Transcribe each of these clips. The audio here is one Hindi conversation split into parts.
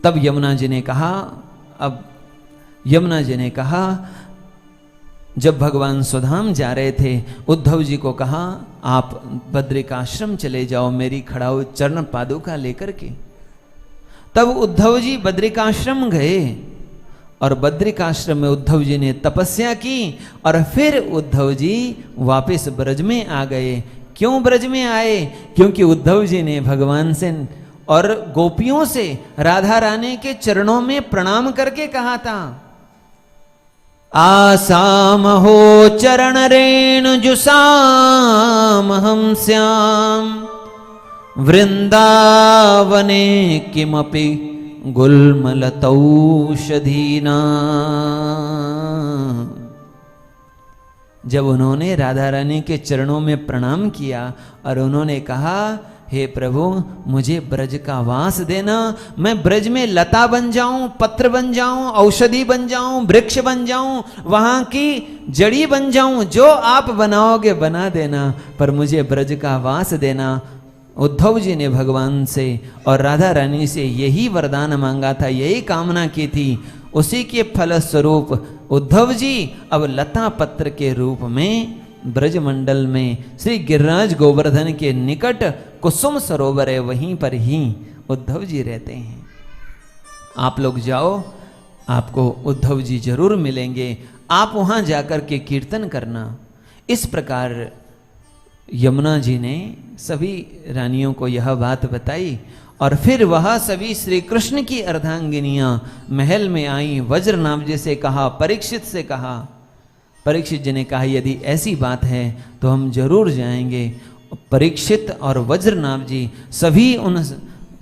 तब यमुना जी ने कहा, अब यमुना जी ने कहा, जब भगवान सुधाम जा रहे थे, उद्धव जी को कहा आप बद्रिकाश्रम चले जाओ मेरी खड़ाऊ चरण पादुका लेकर के। तब उद्धव जी बद्रिकाश्रम गए और बद्रिकाश्रम में उद्धव जी ने तपस्या की और फिर उद्धव जी वापस ब्रज में आ गए। क्यों ब्रज में आए? क्योंकि उद्धव जी ने भगवान से और गोपियों से राधा रानी के चरणों में प्रणाम करके कहा था, आसाम हो चरण रेणु जुसाम हम श्याम वृंदावने किमपि गुल्मलतौषधीना। जब उन्होंने राधा रानी के चरणों में प्रणाम किया और उन्होंने कहा, हे प्रभु मुझे ब्रज का वास देना, मैं ब्रज में लता बन जाऊं, पत्र बन जाऊं, औषधि बन जाऊं, वृक्ष बन जाऊं, वहां की जड़ी बन जाऊं, जो आप बनाओगे बना देना, पर मुझे ब्रज का वास देना। उद्धव जी ने भगवान से और राधा रानी से यही वरदान मांगा था, यही कामना की थी। उसी के फलस्वरूप उद्धव जी अब लता पत्र के रूप में ब्रजमंडल में श्री गिरिराज गोवर्धन के निकट कुसुम सरोवर है, वहीं पर ही उद्धव जी रहते हैं। आप लोग जाओ, आपको उद्धव जी जरूर मिलेंगे, आप वहां जाकर के कीर्तन करना। इस प्रकार यमुना जी ने सभी रानियों को यह बात बताई और फिर वह सभी श्री कृष्ण की अर्धांगिनियां महल में आई। वज्रनाभ जी से कहा, परीक्षित से कहा, परीक्षित जी ने कहा यदि ऐसी बात है तो हम जरूर जाएंगे। परीक्षित और वज्रनाभ जी सभी उन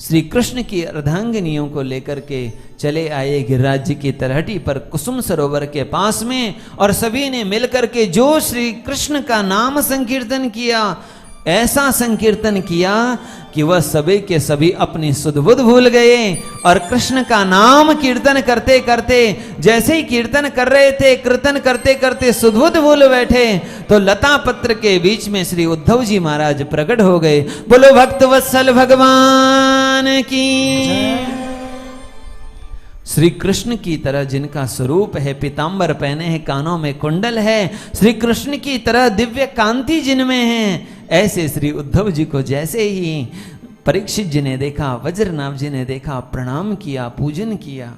श्री कृष्ण की अर्धांगिनियों को लेकर के चले आए गिरिराज जी की तलहटी पर कुसुम सरोवर के पास में, और सभी ने मिलकर के जो श्री कृष्ण का नाम संकीर्तन किया, ऐसा संकीर्तन किया कि वह सभी के सभी अपनी सुध बुध भूल गए और कृष्ण का नाम कीर्तन करते करते, जैसे ही कीर्तन कर रहे थे, कीर्तन करते करते सुध बुध भूल बैठे, तो लता पत्र के बीच में श्री उद्धव जी महाराज प्रकट हो गए। बोलो भक्त वत्सल भगवान की। श्री कृष्ण की तरह जिनका स्वरूप है, पीतांबर पहने हैं, कानों में कुंडल है, श्री कृष्ण की तरह दिव्य कांति जिनमें है, ऐसे श्री उद्धव जी को जैसे ही परीक्षित जी ने देखा, वज्रनाभ जी ने देखा, प्रणाम किया, पूजन किया।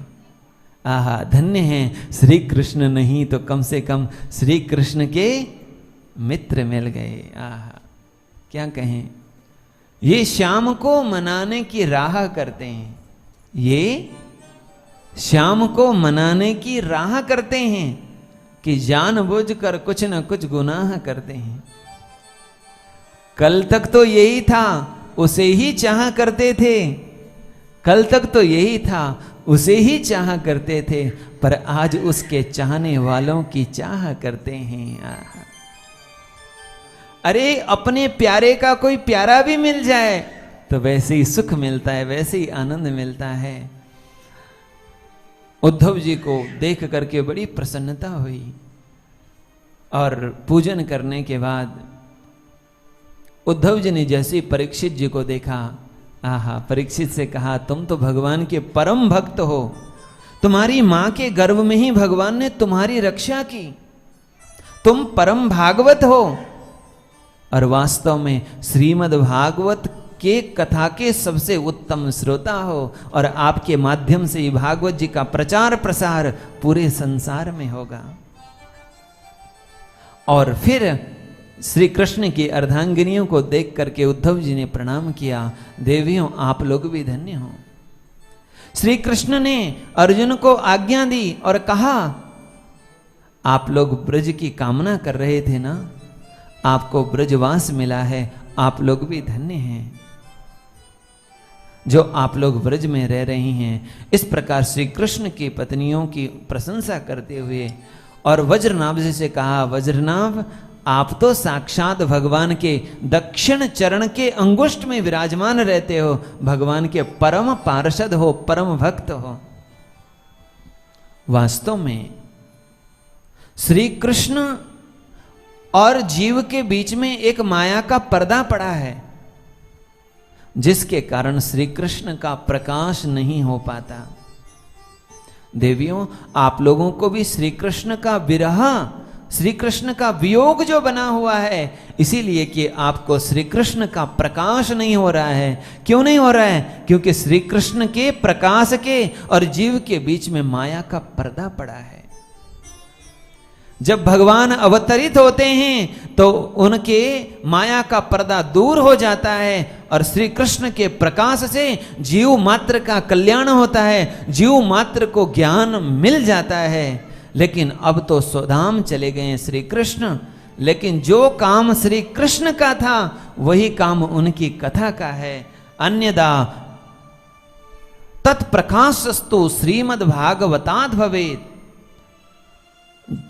आहा, धन्य हैं, श्री कृष्ण नहीं तो कम से कम श्री कृष्ण के मित्र मिल गए। आहा, क्या कहें, ये श्याम को मनाने की राह करते हैं, ये श्याम को मनाने की राह करते हैं कि जानबूझकर कुछ न कुछ गुनाह करते हैं। कल तक तो यही था, उसे ही चाहा करते थे, कल तक तो यही था, उसे ही चाहा करते थे, पर आज उसके चाहने वालों की चाह करते हैं। अरे अपने प्यारे का कोई प्यारा भी मिल जाए तो वैसे ही सुख मिलता है, वैसे ही आनंद मिलता है। उद्धव जी को देख करके बड़ी प्रसन्नता हुई और पूजन करने के बाद उद्धव जी ने जैसे परीक्षित जी को देखा, आहा, परीक्षित से कहा, तुम तो भगवान के परम भक्त हो, तुम्हारी मां के गर्भ में ही भगवान ने तुम्हारी रक्षा की, तुम परम भागवत हो और वास्तव में श्रीमद् भागवत के कथा के सबसे उत्तम श्रोता हो, और आपके माध्यम से ही भागवत जी का प्रचार प्रसार पूरे संसार में होगा। और फिर श्री कृष्ण की अर्धांगिनियों को देख करके उद्धव जी ने प्रणाम किया, देवियों आप लोग भी धन्य हो। श्री कृष्ण ने अर्जुन को आज्ञा दी और कहा, आप लोग ब्रज की कामना कर रहे थे ना, आपको ब्रजवास मिला है, आप लोग भी धन्य हैं जो आप लोग ब्रज में रह रही हैं। इस प्रकार श्री कृष्ण की पत्नियों की प्रशंसा करते हुए और वज्रनाभ जी से कहा, वज्रनाभ आप तो साक्षात भगवान के दक्षिण चरण के अंगुष्ठ में विराजमान रहते हो, भगवान के परम पार्षद हो, परम भक्त हो। वास्तव में श्री कृष्ण और जीव के बीच में एक माया का पर्दा पड़ा है। जिसके कारण श्री कृष्ण का प्रकाश नहीं हो पाता। देवियों, आप लोगों को भी श्री कृष्ण का विरह, श्री कृष्ण का वियोग जो बना हुआ है, इसीलिए कि आपको श्री कृष्ण का प्रकाश नहीं हो रहा है। क्यों नहीं हो रहा है? क्योंकि श्री कृष्ण के प्रकाश के और जीव के बीच में माया का पर्दा पड़ा है। जब भगवान अवतरित होते हैं तो उनके माया का पर्दा दूर हो जाता है और श्री कृष्ण के प्रकाश से जीव मात्र का कल्याण होता है, जीव मात्र को ज्ञान मिल जाता है। लेकिन अब तो स्वधाम चले गए श्री कृष्ण, लेकिन जो काम श्री कृष्ण का था वही काम उनकी कथा का है। अन्यदा तत्प्रकाशस्तु श्रीमद्भागवतात् भवेत्।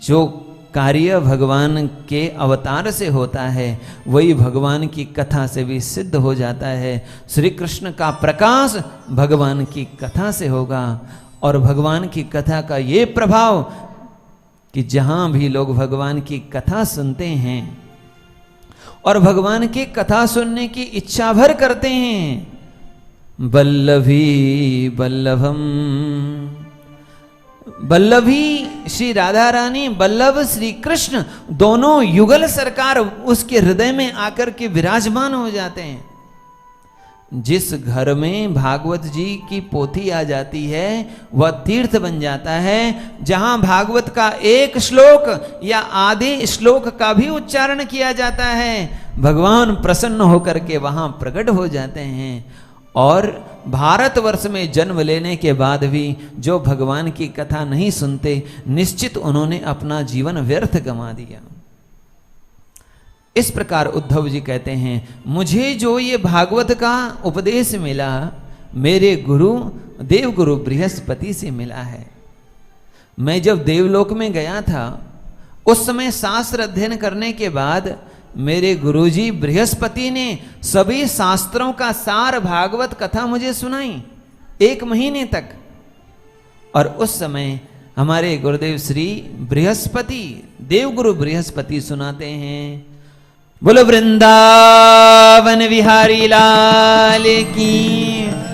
जो कार्य भगवान के अवतार से होता है वही भगवान की कथा से भी सिद्ध हो जाता है। श्री कृष्ण का प्रकाश भगवान की कथा से होगा और भगवान की कथा का ये प्रभाव कि जहां भी लोग भगवान की कथा सुनते हैं और भगवान की कथा सुनने की इच्छा भर करते हैं, बल्लभी बल्लभम, बल्लभी श्री राधा रानी, बल्लभ श्री कृष्ण, दोनों युगल सरकार उसके हृदय में आकर के विराजमान हो जाते हैं। जिस घर में भागवत जी की पोथी आ जाती है वह तीर्थ बन जाता है। जहां भागवत का एक श्लोक या आधे श्लोक का भी उच्चारण किया जाता है, भगवान प्रसन्न होकर के वहां प्रकट हो जाते हैं। और भारतवर्ष में जन्म लेने के बाद भी जो भगवान की कथा नहीं सुनते, निश्चित उन्होंने अपना जीवन व्यर्थ गंवा दिया। इस प्रकार उद्धव जी कहते हैं, मुझे जो ये भागवत का उपदेश मिला मेरे गुरु देवगुरु बृहस्पति से मिला है। मैं जब देवलोक में गया था उस समय शास्त्र अध्ययन करने के बाद मेरे गुरुजी बृहस्पति ने सभी शास्त्रों का सार भागवत कथा मुझे सुनाई 1 महीने तक। और उस समय हमारे गुरुदेव श्री बृहस्पति, देवगुरु बृहस्पति सुनाते हैं, बोलो वृंदावन विहारी लाल की।